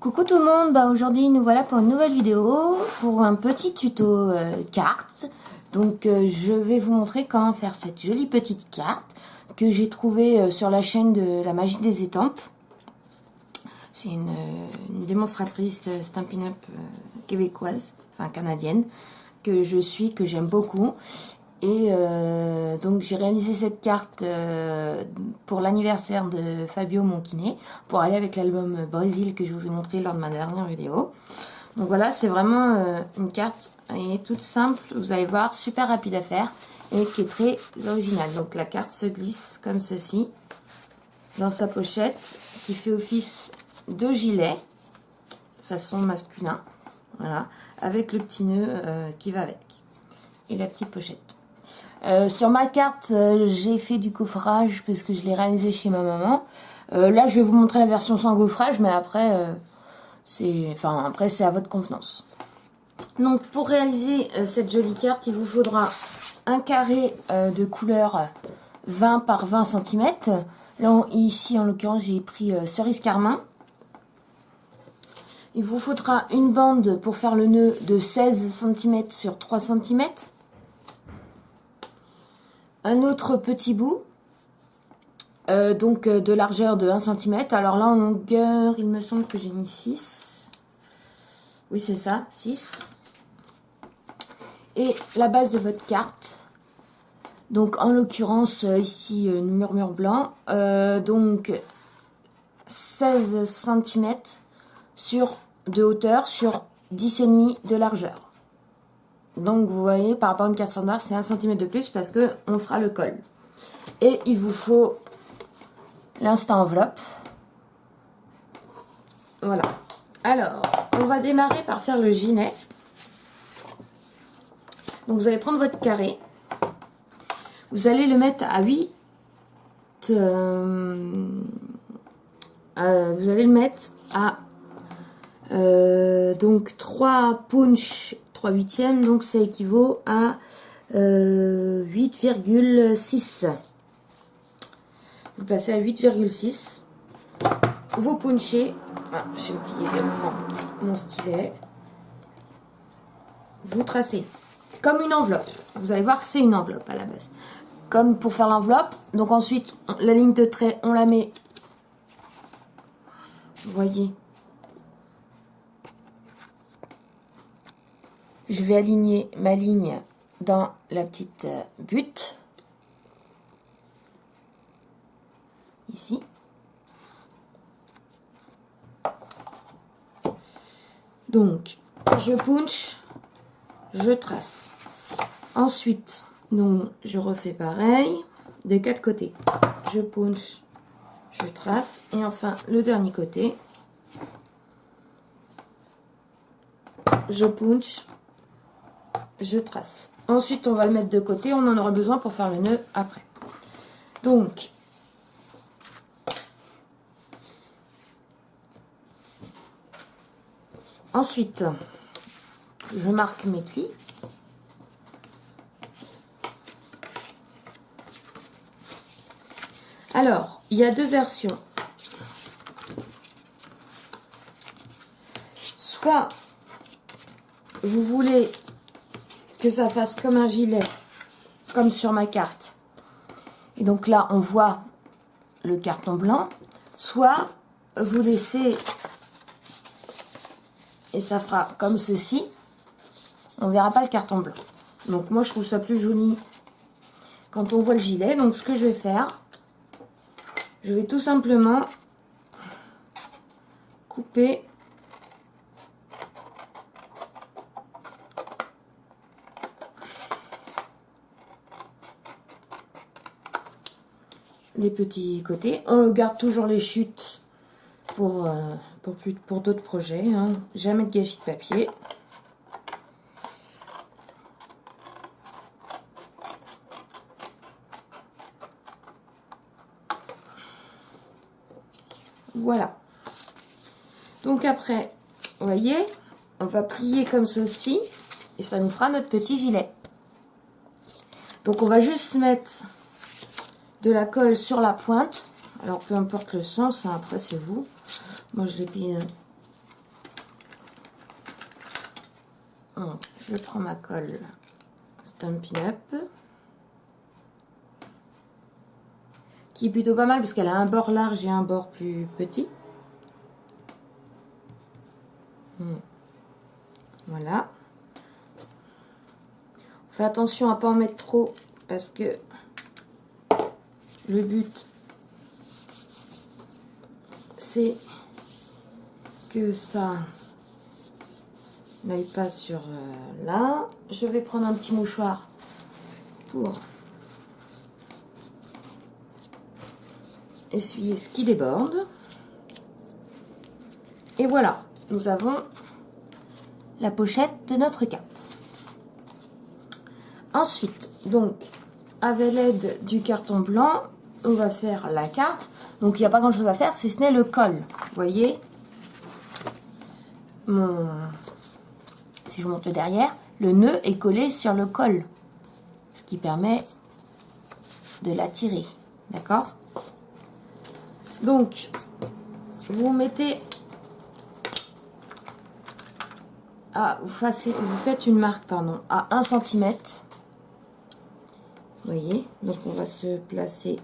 Coucou tout le monde, aujourd'hui nous voilà pour une nouvelle vidéo, pour un petit tuto carte. Donc je vais vous montrer comment faire cette jolie petite carte que j'ai trouvée sur la chaîne de la magie des étampes. C'est une démonstratrice Stampin' Up québécoise, enfin canadienne, que je suis, que j'aime beaucoup. Et donc j'ai réalisé cette carte pour l'anniversaire de Fabio Monquinet, pour aller avec l'album Brésil que je vous ai montré lors de ma dernière vidéo. Donc voilà, c'est vraiment une carte et toute simple, vous allez voir, super rapide à faire et qui est très originale. Donc la carte se glisse comme ceci dans sa pochette qui fait office de gilet façon masculin, voilà, avec le petit nœud qui va avec et la petite pochette. Sur ma carte, j'ai fait du gaufrage parce que je l'ai réalisé chez ma maman. Là, je vais vous montrer la version sans gaufrage, mais après, c'est à votre convenance. Donc, pour réaliser cette jolie carte, il vous faudra un carré de couleur 20 par 20 cm. Là, ici, en l'occurrence, j'ai pris cerise carmin. Il vous faudra une bande pour faire le nœud de 16 cm sur 3 cm. Un autre petit bout, de largeur de 1 cm. Alors là, en longueur, il me semble que j'ai mis 6. Oui, c'est ça, 6. Et la base de votre carte. Donc, en l'occurrence, ici, murmure blanc. Donc, 16 cm de hauteur sur 10,5 de largeur. Donc vous voyez, par rapport à une carte standard, c'est 1 cm de plus parce que on fera le col. Et il vous faut l'instant enveloppe. Voilà. Alors, on va démarrer par faire le gilet. Donc vous allez prendre votre carré. Vous allez le mettre à 8. Vous allez le mettre à donc 3 punch 3 huitièmes, donc ça équivaut à 8,6. Vous placez à 8,6. Vous punchez. Ah, j'ai oublié de prendre mon stylet. Vous tracez comme une enveloppe. Vous allez voir, c'est une enveloppe à la base. Comme pour faire l'enveloppe. Donc ensuite, la ligne de trait, on la met. Vous voyez. Je vais aligner ma ligne dans la petite butte. Ici. Donc, je punch, je trace. Ensuite, donc, je refais pareil des 4 côtés. Je punch, je trace. Et enfin, le dernier côté. Je punch, je trace. Ensuite, on va le mettre de côté. On en aura besoin pour faire le nœud après. Donc, ensuite, je marque mes plis. Alors, il y a deux versions. Soit vous voulez que ça fasse comme un gilet, comme sur ma carte. Et donc là, on voit le carton blanc. Soit vous laissez, et ça fera comme ceci. On verra pas le carton blanc. Donc moi, je trouve ça plus joli quand on voit le gilet. Donc ce que je vais faire, je vais tout simplement couper les petits côtés. On garde toujours les chutes pour d'autres projets, hein. Jamais de gâchis de papier. Voilà. Donc après, vous voyez, on va plier comme ceci et ça nous fera notre petit gilet. Donc on va juste mettre de la colle sur la pointe. Alors peu importe le sens, hein, après c'est vous. Moi je l'ai mis je prends ma colle Stampin' Up, qui est plutôt pas mal parce qu'elle a un bord large et un bord plus petit. Voilà. Fais attention à pas en mettre trop parce que le but c'est que ça n'aille pas sur là. Je vais prendre un petit mouchoir pour essuyer ce qui déborde. Et voilà, nous avons la pochette de notre carte. Ensuite, donc, avec l'aide du carton blanc, on va faire la carte. Donc, il n'y a pas grand chose à faire si ce n'est le col. Vous voyez, si je monte derrière, le nœud est collé sur le col, ce qui permet de l'attirer. D'accord? Donc, vous mettez... vous faites une marque, pardon, à 1 cm. Vous voyez, donc on va se placer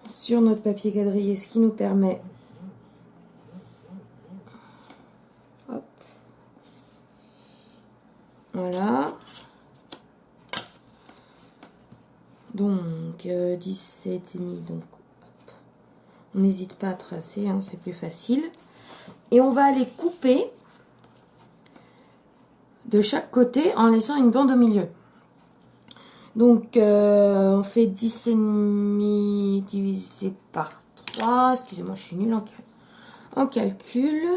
sur notre papier quadrillé, ce qui nous permet, hop, voilà, donc 17,5, donc hop. On n'hésite pas à tracer, hein, c'est plus facile. Et on va aller couper de chaque côté en laissant une bande au milieu. Donc, on fait 10,5 divisé par 3. Excusez-moi, je suis nulle en calcul.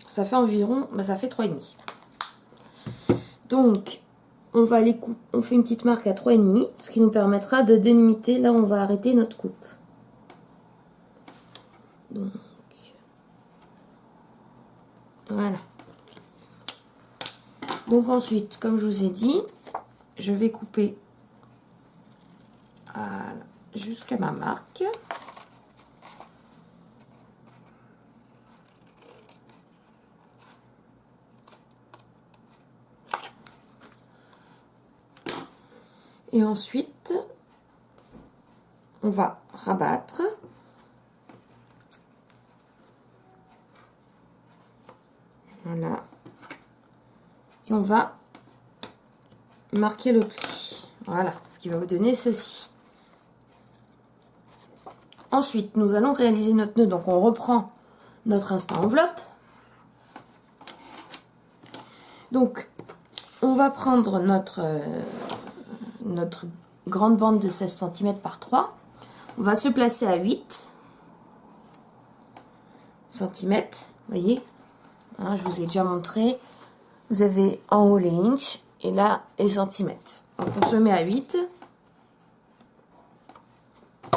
Ça fait environ, ça fait 3,5. Donc, on va aller on fait une petite marque à 3,5, ce qui nous permettra de délimiter là où on va arrêter notre coupe. Donc, voilà. Donc ensuite, comme je vous ai dit, je vais couper jusqu'à ma marque. Et ensuite, on va rabattre. Voilà. Et on va marquer le pli. Voilà, ce qui va vous donner ceci. Ensuite, nous allons réaliser notre nœud. Donc, on reprend notre instant enveloppe. Donc, on va prendre notre grande bande de 16 cm par 3. On va se placer à 8 cm. Vous voyez, hein, je vous ai déjà montré. Vous avez en haut les inches et là les centimètres. Donc, on se met à 8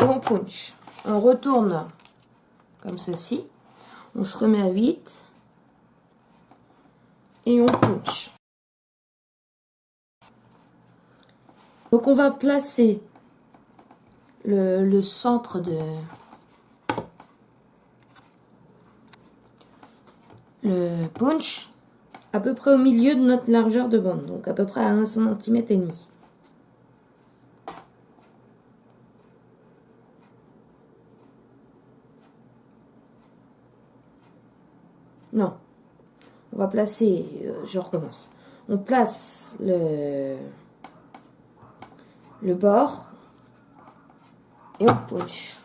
et on punch. On retourne comme ceci. On se remet à 8 et on punch. Donc on va placer le centre de le punch à peu près au milieu de notre largeur de bande, donc à peu près à 1,5 cm. Non, on va placer, je recommence. On place le bord et on punch.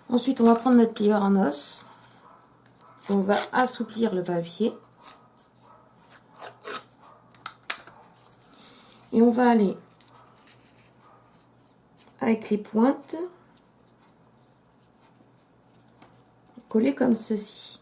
Ensuite, on va prendre notre plieur en os. On va assouplir le papier. Et on va aller avec les pointes coller comme ceci.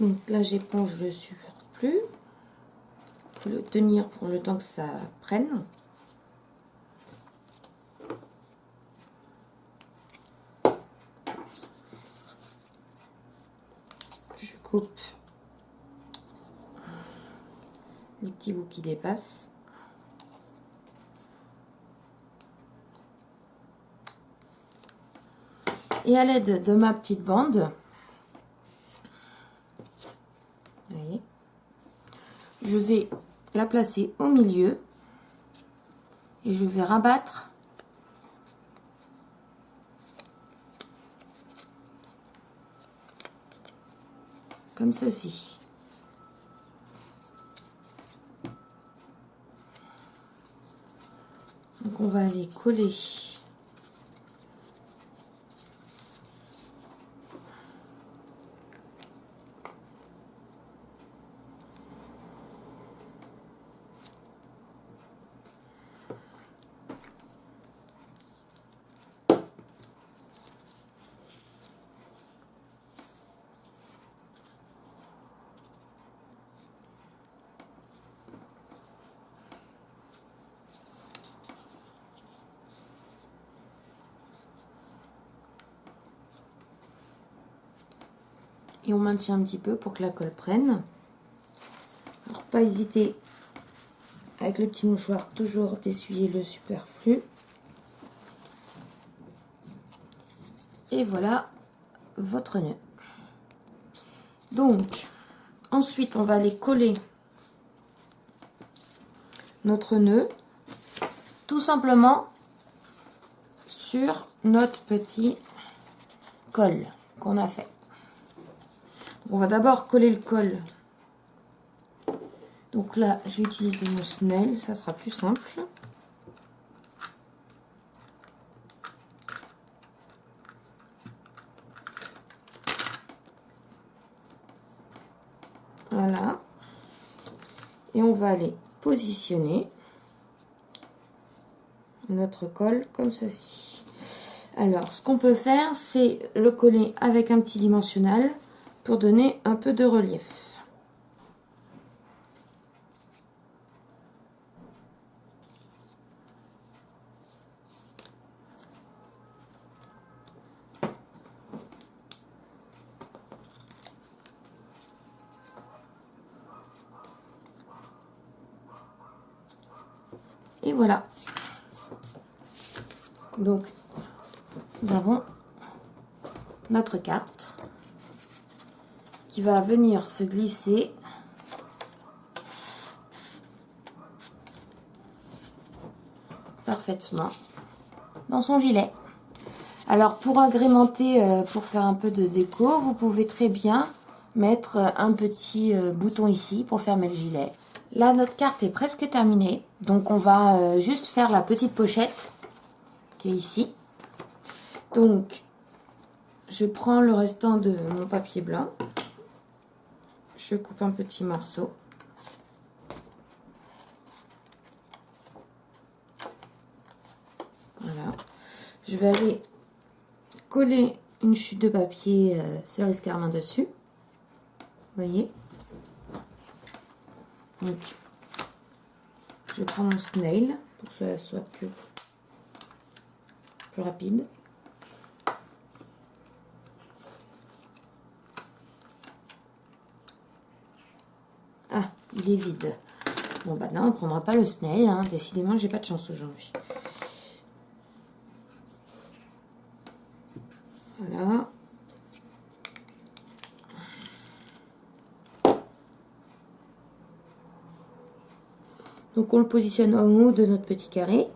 Donc là, j'éponge le superflu. Il faut le tenir pour le temps que ça prenne. Je coupe les petits bouts qui dépassent. Et à l'aide de ma petite bande, vous voyez, je vais la placer au milieu et je vais rabattre comme ceci. Donc on va aller coller et on maintient un petit peu pour que la colle prenne. Alors pas hésiter avec le petit mouchoir toujours d'essuyer le superflu. Et voilà votre nœud. Donc ensuite on va aller coller notre nœud tout simplement sur notre petit col qu'on a fait. On va d'abord coller le col. Donc là, je vais utiliser mon snail, ça sera plus simple. Voilà. Et on va aller positionner notre col comme ceci. Alors, ce qu'on peut faire, c'est le coller avec un petit dimensionnel pour donner un peu de relief. Et voilà. Donc, nous avons notre carte qui va venir se glisser parfaitement dans son gilet. Alors pour agrémenter, pour faire un peu de déco, vous pouvez très bien mettre un petit bouton ici pour fermer le gilet. Là notre carte est presque terminée, donc on va juste faire la petite pochette qui est ici. Donc je prends le restant de mon papier blanc, je coupe un petit morceau. Voilà, je vais aller coller une chute de papier cerise carmin dessus. Vous voyez. Donc, je prends mon snail pour que ça soit plus rapide. Ah, il est vide. Bon, bah non, on ne prendra pas le snail. Hein. Décidément, j'ai pas de chance aujourd'hui. Voilà. Donc, on le positionne en haut de notre petit carré.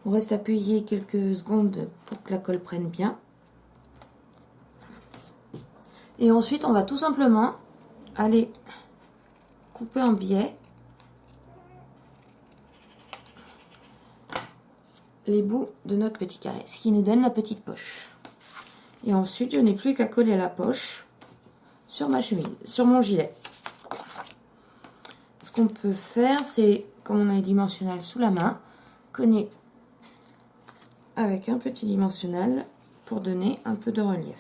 On reste appuyé quelques secondes pour que la colle prenne bien. Et ensuite, on va tout simplement aller couper en biais les bouts de notre petit carré, ce qui nous donne la petite poche. Et ensuite, je n'ai plus qu'à coller la poche sur ma chemise, sur mon gilet. Ce qu'on peut faire, c'est, comme on a les dimensionnels sous la main, cogner avec un petit dimensionnel pour donner un peu de relief.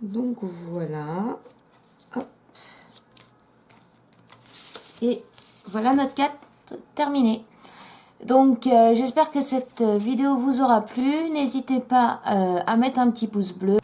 Donc voilà. Hop. Et voilà notre carte terminée. Donc j'espère que cette vidéo vous aura plu. N'hésitez pas à mettre un petit pouce bleu.